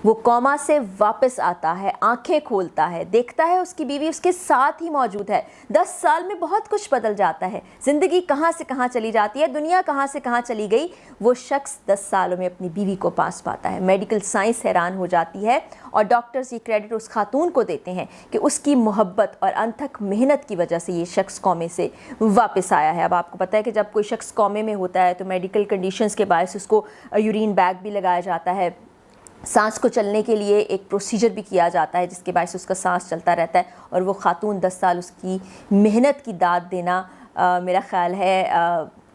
وہ کوما سے واپس آتا ہے، آنکھیں کھولتا ہے، دیکھتا ہے اس کی بیوی اس کے ساتھ ہی موجود ہے۔ 10 سال میں بہت کچھ بدل جاتا ہے، زندگی کہاں سے کہاں چلی جاتی ہے، دنیا کہاں سے کہاں چلی گئی۔ وہ شخص 10 سالوں میں اپنی بیوی کو پاس پاتا ہے۔ میڈیکل سائنس حیران ہو جاتی ہے اور ڈاکٹرز یہ کریڈٹ اس خاتون کو دیتے ہیں کہ اس کی محبت اور انتھک محنت کی وجہ سے یہ شخص کومے سے واپس آیا ہے۔ اب آپ کو پتہ ہے کہ جب کوئی شخص کومے میں ہوتا ہے تو میڈیکل کنڈیشنز کے باعث اس کو یورین بیگ بھی لگایا جاتا ہے، سانس کو چلنے کے لیے ایک پروسیجر بھی کیا جاتا ہے جس کے باعث اس کا سانس چلتا رہتا ہے، اور وہ خاتون 10 سال اس کی محنت کی داد دینا، میرا خیال ہے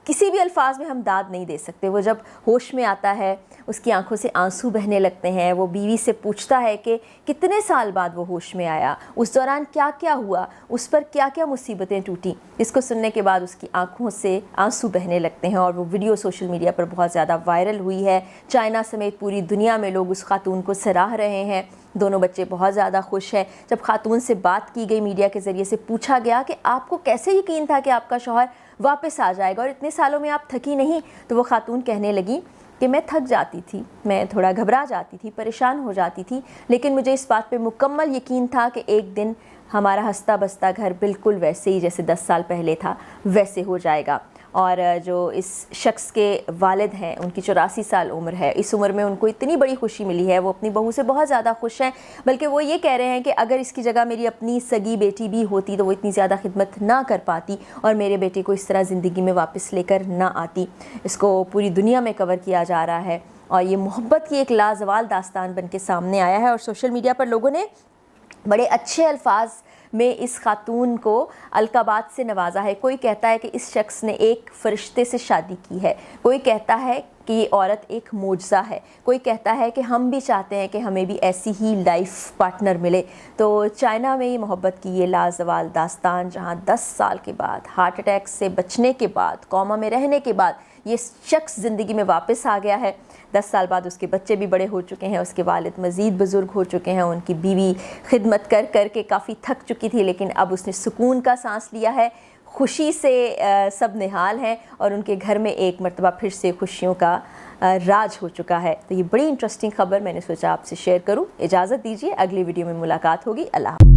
کسی بھی الفاظ میں ہم داد نہیں دے سکتے۔ وہ جب ہوش میں آتا ہے اس کی آنکھوں سے آنسو بہنے لگتے ہیں، وہ بیوی سے پوچھتا ہے کہ کتنے سال بعد وہ ہوش میں آیا، اس دوران کیا کیا ہوا، اس پر کیا کیا مصیبتیں ٹوٹیں۔ اس کو سننے کے بعد اس کی آنکھوں سے آنسو بہنے لگتے ہیں، اور وہ ویڈیو سوشل میڈیا پر بہت زیادہ وائرل ہوئی ہے۔ چائنا سمیت پوری دنیا میں لوگ اس خاتون کو سراہ رہے ہیں۔ دونوں بچے بہت زیادہ خوش ہیں۔ جب خاتون سے بات کی گئی، میڈیا کے ذریعے سے پوچھا گیا کہ آپ کو کیسے یقین تھا کہ آپ کا شوہر واپس آ جائے گا اور اتنے سالوں میں آپ تھکی نہیں، تو وہ خاتون کہنے لگی کہ میں تھک جاتی تھی، میں تھوڑا گھبرا جاتی تھی، پریشان ہو جاتی تھی، لیکن مجھے اس بات پہ مکمل یقین تھا کہ ایک دن ہمارا ہنستا بستا گھر بالکل ویسے ہی جیسے 10 سال پہلے تھا ویسے ہو جائے گا۔ اور جو اس شخص کے والد ہیں ان کی 84 سال عمر ہے، اس عمر میں ان کو اتنی بڑی خوشی ملی ہے، وہ اپنی بہو سے بہت زیادہ خوش ہیں، بلکہ وہ یہ کہہ رہے ہیں کہ اگر اس کی جگہ میری اپنی سگی بیٹی بھی ہوتی تو وہ اتنی زیادہ خدمت نہ کر پاتی اور میرے بیٹے کو اس طرح زندگی میں واپس لے کر نہ آتی۔ اس کو پوری دنیا میں کور کیا جا رہا ہے اور یہ محبت کی ایک لازوال داستان بن کے سامنے آیا ہے، اور سوشل میڈیا پر لوگوں نے بڑے اچھے الفاظ میں اس خاتون کو القابات سے نوازا ہے۔ کوئی کہتا ہے کہ اس شخص نے ایک فرشتے سے شادی کی ہے، کوئی کہتا ہے کہ یہ عورت ایک معجزہ ہے، کوئی کہتا ہے کہ ہم بھی چاہتے ہیں کہ ہمیں بھی ایسی ہی لائف پارٹنر ملے۔ تو چائنا میں یہ محبت کی یہ لازوال داستان، جہاں 10 سال کے بعد ہارٹ اٹیک سے بچنے کے بعد، کوما میں رہنے کے بعد یہ شخص زندگی میں واپس آ گیا ہے۔ 10 سال بعد اس کے بچے بھی بڑے ہو چکے ہیں، اس کے والد مزید بزرگ ہو چکے ہیں، ان کی بیوی خدمت کر کر کے کافی تھک چکی تھی، لیکن اب اس نے سکون کا سانس لیا ہے، خوشی سے سب نہال ہیں، اور ان کے گھر میں ایک مرتبہ پھر سے خوشیوں کا راج ہو چکا ہے۔ تو یہ بڑی انٹرسٹنگ خبر میں نے سوچا آپ سے شیئر کروں۔ اجازت دیجیے، اگلی ویڈیو میں ملاقات ہوگی۔ اللہ حافظ۔